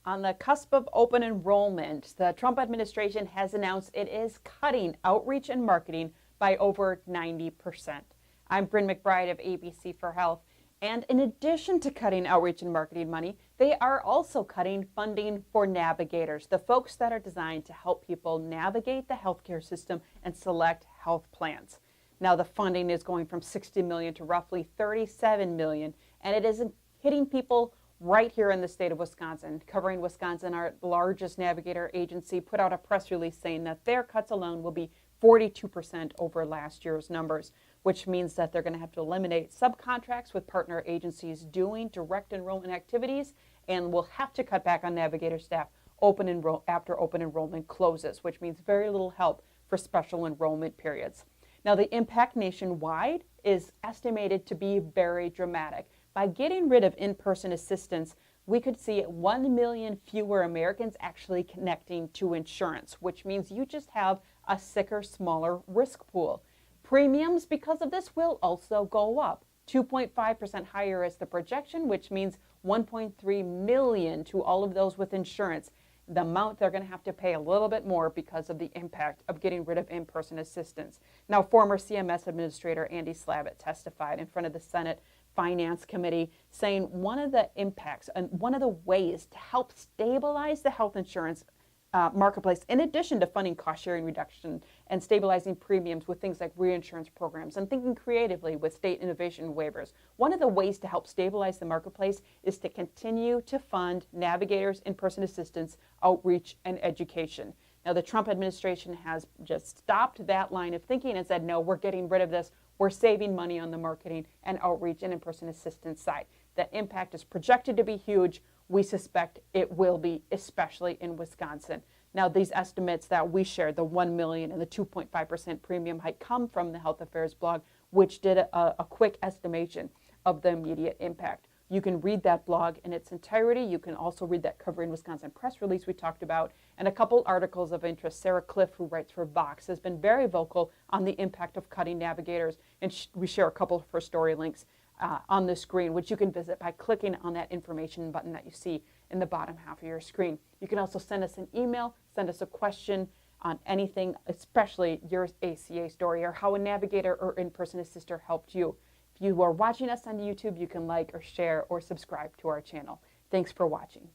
On the cusp of open enrollment, the Trump administration has announced it is cutting outreach and marketing by over 90%. I'm Brynne McBride of ABC for Health. And in addition to cutting outreach and marketing money, they are also cutting funding for navigators, the folks that are designed to help people navigate the healthcare system and select health plans. Now the funding is going from $60 million to roughly $37 million, and it is hitting people right here in the state of Wisconsin. Covering Wisconsin, our largest navigator agency put out a press release saying that their cuts alone will be 42% over last year's numbers, which means that they're going to have to eliminate subcontracts with partner agencies doing direct enrollment activities, and will have to cut back on navigator staff after open enrollment closes, which means very little help for special enrollment periods. Now, the impact nationwide is estimated to be very dramatic. By getting rid of in-person assistance, we could see 1 million fewer Americans actually connecting to insurance, which means you just have a sicker, smaller risk pool. Premiums, because of this, will also go up. 2.5% higher is the projection, which means 1.3 million to all of those with insurance. The amount they're going to have to pay a little bit more because of the impact of getting rid of in-person assistance. Now, former CMS Administrator Andy Slavitt testified in front of the Senate Finance Committee, saying one of the impacts and one of the ways to help stabilize the health insurance marketplace, in addition to funding cost sharing reduction and stabilizing premiums with things like reinsurance programs and thinking creatively with state innovation waivers, one of the ways to help stabilize the marketplace is to continue to fund navigators, in-person assistance, outreach, and education. Now, the Trump administration has just stopped that line of thinking and said, no, we're getting rid of this. We're saving money on the marketing and outreach and in-person assistance side. The impact is projected to be huge. We suspect it will be, especially in Wisconsin. Now, these estimates that we shared, the 1 million and the 2.5% premium hike, come from the Health Affairs blog, which did a quick estimation of the immediate impact. You can read that blog in its entirety. You can also read that Covering Wisconsin press release we talked about, and a couple articles of interest. Sarah Cliff, who writes for Vox, has been very vocal on the impact of cutting navigators, and we share a couple of her story links on the screen, which you can visit by clicking on that information button that you see in the bottom half of your screen. You can also send us an email, send us a question on anything, especially your ACA story or how a navigator or in-person assister helped you. If you are watching us on YouTube, you can like or share or subscribe to our channel. Thanks for watching.